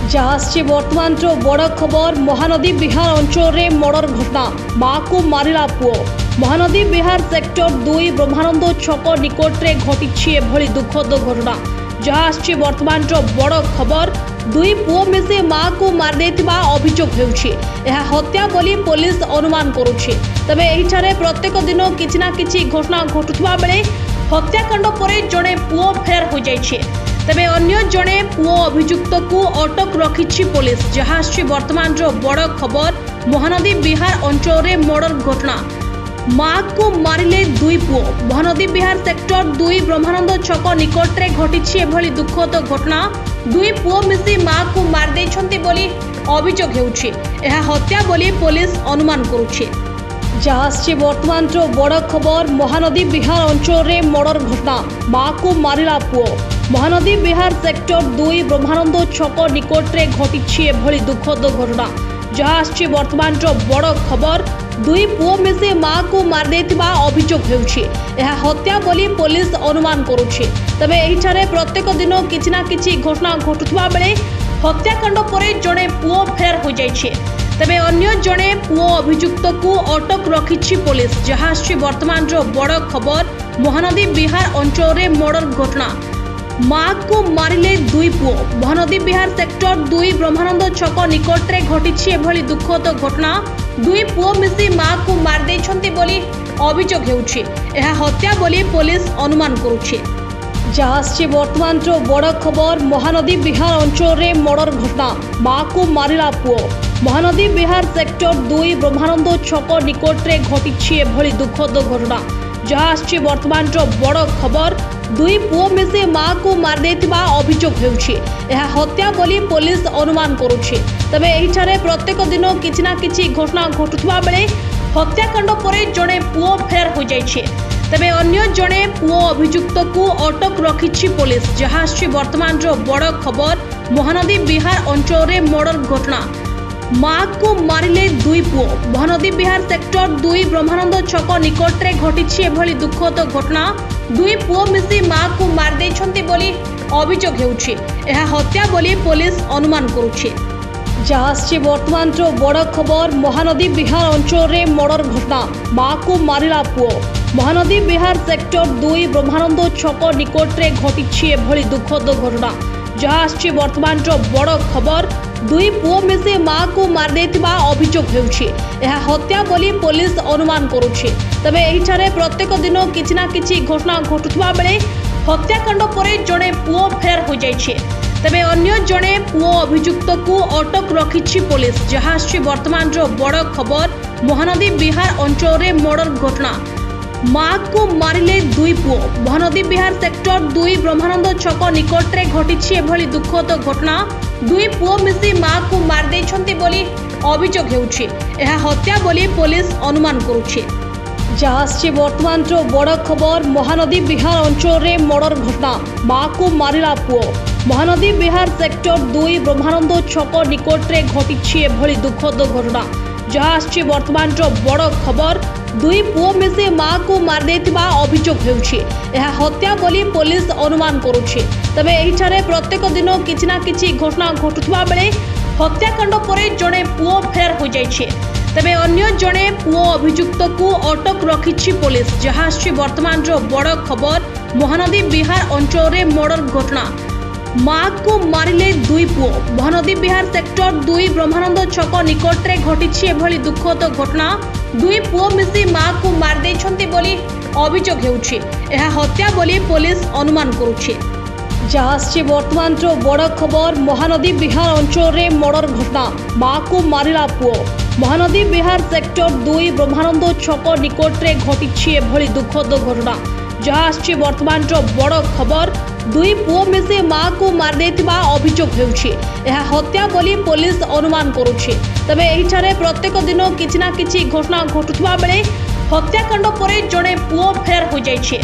जहाँ बर्तमान बड़ खबर महानदी बिहार अंचल में मर्डर घटना माँ को मारिला पुओ। महानदी बिहार सेक्टर 2 ब्रह्मानंद छक निकट में घटी एभली दुखद घटना। जहाँ बर्तमान बड़ खबर दुई पुओ मिसे माँ को मारदे अभियोग होउछि। हत्या बोली पुलिस अनुमान करुछि। तबे एहिठारे प्रत्येक दिन किछि ना किछि घटना घटुवा बेले हत्याकांड पर जड़े पुओ फेरार हो जाइछे। तबे अन्य जड़े पुओ अभियुक्त को अटक रखिछि पुलिस। जहाँ वर्तमान बड़ खबर महानदी बिहार अंचल में मर्डर घटना माँ को मारिले दुई पुओ। महानदी बिहार सेक्टर 2 ब्रह्मानंद छक निकट में घटी एभली दुखद घटना। दुई पुओ मिसी माँ को मार देछंती बोली अभियोग होउछि। एहा हत्या बोली पुलिस अनुमान करुछि। जहाँ वर्तमान बड़ खबर महानदी बिहार अंचल में मर्डर घटना माँ को मारिला पुओ। महानदी बिहार सेक्टर 2 ब्रह्मानंद छक निकट में घटी एभली दुखद घटना। जहाँ वर्तमान बड़ खबर दुई पुओ मिसे माँ को मारदे अभियोग होउछि। एहा हत्या बोली पुलिस अनुमान करुछि। तबे एहिठारे प्रत्येक दिन किछि ना किछि घटना घटुवा बेले हत्याकांड पर जड़े पुओ फेरार हो जाइछे। तबे अन्य जड़े पुओ अभियुक्त को अटक रखिछि पुलिस। जहाँ वर्तमान बड़ खबर महानदी बिहार अंचल में मर्डर घटना माँ को मारिले दुई पुओ। महानदी बिहार सेक्टर 2 ब्रह्मानंद छक निकट में घटी एभली दुखद घटना। दुई पुओ मिसी माँ को मार देछंती बोली अभियोग होउछि। एहा हत्या बोली पुलिस अनुमान करुछि। जहाँ वर्तमान बड़ खबर महानदी बिहार अंचल में मर्डर घटना माँ को मारिला पुओ। महानदी बिहार सेक्टर 2 ब्रह्मानंद छक निकट में घटी एभली दुखद घटना। जहाँ वर्तमान बड़ खबर दुई पुओ मिसे माँ को मारदे अभियोग होउछि। एहा हत्या बोली पुलिस अनुमान करुछि। तबे एहिठारे प्रत्येक दिन किछि ना किछि घटना घटुवा बेले हत्याकांड पर जड़े पुओ फेरार हो जाइछे। तबे अन्य जड़े पुओ अभियुक्त को अटक रखिछि पुलिस। जहाँ वर्तमान बड़ खबर महानदी बिहार अंचल में मर्डर घटना माँ को मारिले दुई पुओ। महानदी बिहार सेक्टर 2 ब्रह्मानंद छक निकट में घटी एभली दुखद घटना। दुई पुओ मिसी माँ को मार देछंती बोली अभियोग होउछि। एहा हत्या बोली पुलिस अनुमान करुछि। जहाँ वर्तमान बड़ खबर महानदी बिहार अंचल में मर्डर घटना माँ को मारिला पुओ। महानदी बिहार सेक्टर 2 ब्रह्मानंद छक निकट में घटी एभली दुखद घटना। जहाँ वर्तमान बड़ खबर दुई पुओ मिसे माँ को मारदे अभियोग होउछि। एहा हत्या बोली पुलिस अनुमान करुछि। तबे एहिठारे प्रत्येक दिन किछि ना किछि घटना घटुवा बेले हत्याकांड पर जड़े पुओ फेरार हो जाइछे। तबे अन्य जड़े पुओ अभियुक्त को अटक रखिछि पुलिस। जहाँ वर्तमान बड़ खबर महानदी बिहार अंचल में मर्डर घटना माँ को मारिले दुई पुओ। महानदी बिहार सेक्टर 2 ब्रह्मानंद छक निकट में घटी एभली दुखद घटना। दुई पुओ मिसी माँ को मार देछंती बोली अभियोग होउछि। एहा हत्या बोली पुलिस अनुमान करुछि। जहाँ वर्तमान बड़ खबर महानदी बिहार अंचल में मर्डर घटना माँ को मारिला पुओ। महानदी बिहार सेक्टर 2 ब्रह्मानंद छक निकट में घटी एभली दुखद घटना। जहाँ वर्तमान बड़ खबर दुई पुओ मिसे माँ को मारदे अभियोग होउछि। एहा हत्या बोली पुलिस अनुमान करुछि। तबे एहिठारे प्रत्येक दिन किछि ना किछि घटना घटुवा बेले हत्याकांड पर जड़े पुओ फेरार हो जाइछे। तबे अन्य जड़े पुओ अभियुक्त को अटक रखिछि पुलिस। जहाँ वर्तमान बड़ खबर महानदी बिहार अंचल में मर्डर घटना माँ को मारिले दुई पुओ। महानदी बिहार सेक्टर 2 ब्रह्मानंद छक निकट में घटी एभली दुखद घटना। दुई पुओ मिसी माँ को मार देछंती बोली अभियोग होउछि। एहा हत्या बोली पुलिस अनुमान करुछि। जहाँ वर्तमान बड़ खबर महानदी बिहार अंचल में मर्डर घटना माँ को मारिला पुओ। महानदी बिहार सेक्टर 2 ब्रह्मानंद छक निकट में घटी एभली दुखद घटना। जहाँ वर्तमान बड़ खबर दुई पुओ मिसे माँ को मारदे अभियोग होउछि। एहा हत्या बोली पुलिस अनुमान करुछि। तबे एहिठारे प्रत्येक दिन किछि ना किछि घटना घटुवा बेले हत्याकांड पर जड़े पुओ फेरार हो जाइछे।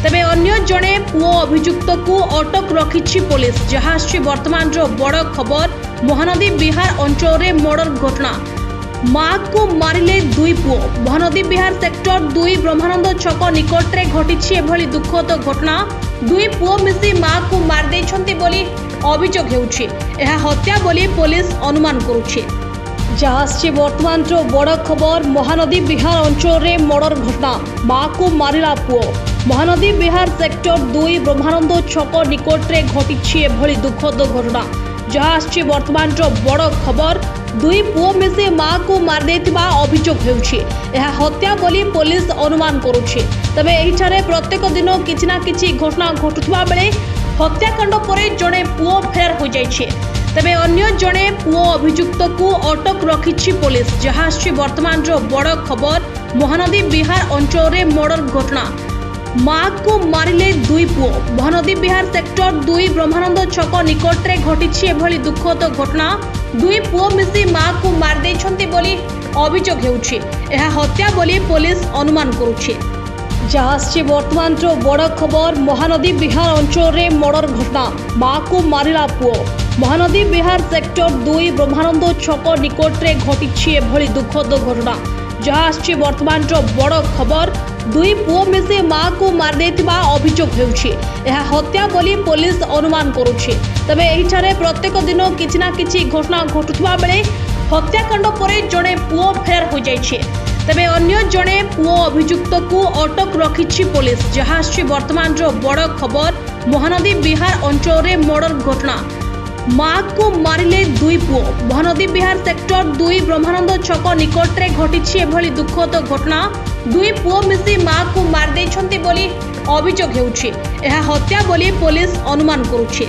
तबे अन्य जड़े पुओ अभियुक्त को अटक रखिछि पुलिस। जहाँ वर्तमान बड़ खबर महानदी बिहार अंचल में मर्डर घटना माँ को मारिले दुई पुओ। महानदी बिहार सेक्टर 2 ब्रह्मानंद छक निकट में घटी एभली दुखद घटना। दुई पुओ मिसी माँ को मार देछंती बोली ଅଭିଯୋଗ ହେଉଛି। ଏହା ହତ୍ୟା ବୋଲି ପୋଲିସ ଅନୁମାନ କରୁଛି। ଯାହା ଆସିଛି ବର୍ତ୍ତମାନର ବଡ଼ ଖବର। ମହାନଦୀ ବିହାର ଅଞ୍ଚଳରେ ମର୍ଡର ଘଟଣା, ମାଆକୁ ମାରିଲା ପୁଅ। ମହାନଦୀ ବିହାର ସେକ୍ଟର 2 ବ୍ରହ୍ମାନନ୍ଦ ଛକ ନିକଟରେ ଘଟିଛି ଏଭଳି ଦୁଃଖଦ ଘଟଣା। ଯାହା ଆସିଛି ବର୍ତ୍ତମାନର ବଡ଼ ଖବର। ଦୁଇ ପୁଅ ମିଶି ମାଆକୁ ମାରିଦେଇଥିବା ଅଭିଯୋଗ ହେଉଛି। ଏହା ହତ୍ୟା ବୋଲି ପୋଲିସ ଅନୁମାନ କରୁଛି। ତେବେ ଏହିଠାରେ ପ୍ରତ୍ୟେକ ଦିନ କିଛି ନା କିଛି ଘଟଣା ଘଟୁଥିବା ବେଳେ ହତ୍ୟାକାଣ୍ଡ ପରେ ଜଣେ ପୁଅ ଫେରାର ହୋଇଯାଇଛି। ତେବେ ଅନ୍ୟ ଜଣେ ପୁଅ ଅଭିଯୁକ୍ତକୁ ଅଟକ ରଖିଛି ପୋଲିସ। ଯାହା ଆସିଛି ବର୍ତ୍ତମାନର ବଡ଼ ଖବର। ମହାନଦୀ ବିହାର ଅଞ୍ଚଳରେ ମର୍ଡର ଘଟଣା, ମାଆକୁ ମାରିଲେ ଦୁଇ ପୁଅ। ମହାନଦୀ ବିହାର ସେକ୍ଟର 2 ବ୍ରହ୍ମାନନ୍ଦ ଛକ ନିକଟରେ ଘଟିଛି ଏଭଳି ଦୁଃଖଦ ଘଟଣା। ଦୁଇ ପୁଅ ମିଶି ମାଆକୁ ମାରିଦେଇଛନ୍ତି ବୋଲି ଅଭିଯୋଗ ହେଉଛି। ଏହା ହତ୍ୟା ବୋଲି ପୋଲିସ ଅନୁମାନ କରୁଛି। ଯାହା ଆସିଛି ବର୍ତ୍ତମାନର ବଡ଼ ଖବର। ମହାନଦୀ ବିହାର ଅଞ୍ଚଳରେ ମର୍ଡର ଘଟଣା, ମାଆକୁ ମାରିଲା ପୁଅ। ମହାନଦୀ ବିହାର ସେକ୍ଟର 2 ବ୍ରହ୍ମାନନ୍ଦ ଛକ ନିକଟରେ ଘଟିଛି ଏଭଳି ଦୁଃଖଦ ଘଟଣା। ଯାହା ଆସିଛି ବର୍ତ୍ତମାନର ବଡ଼ ଖବର। ଦୁଇ ପୁଅ ମିଶି ମାଆକୁ ମାରିଦେଇଥିବା ଅଭିଯୋଗ ହେଉଛି। ଏହା ହତ୍ୟା ବୋଲି ପୋଲିସ ଅନୁମାନ କରୁଛି। ତେବେ ଏହିଠାରେ ପ୍ରତ୍ୟେକ ଦିନ କିଛି ନା କିଛି ଘଟଣା ଘଟୁଥିବା ବେଳେ ହତ୍ୟାକାଣ୍ଡ ପରେ ଜଣେ ପୁଅ ଫେରାର ହୋଇଯାଇଛି। ତେବେ ଅନ୍ୟ ଜଣେ ପୁଅ ଅଭିଯୁକ୍ତକୁ ଅଟକ ରଖିଛି ପୋଲିସ। ଯାହା ଆସିଛି ବର୍ତ୍ତମାନର ବଡ଼ ଖବର। ମହାନଦୀ ବିହାର ଅଞ୍ଚଳରେ ମର୍ଡର ଘଟଣା, ମାଆକୁ ମାରିଲେ ଦୁଇ ପୁଅ। ମହାନଦୀ ବିହାର ସେକ୍ଟର 2 ବ୍ରହ୍ମାନନ୍ଦ ଛକ ନିକଟରେ ଘଟିଛି ଏଭଳି ଦୁଃଖଦ ଘଟଣା। ଦୁଇ ପୁଅ ମିଶି ମାଆକୁ ମାରିଦେଇଛନ୍ତି ବୋଲି ଅଭିଯୋଗ ହେଉଛି। ଏହା ହତ୍ୟା ବୋଲି ପୋଲିସ ଅନୁମାନ କରୁଛି।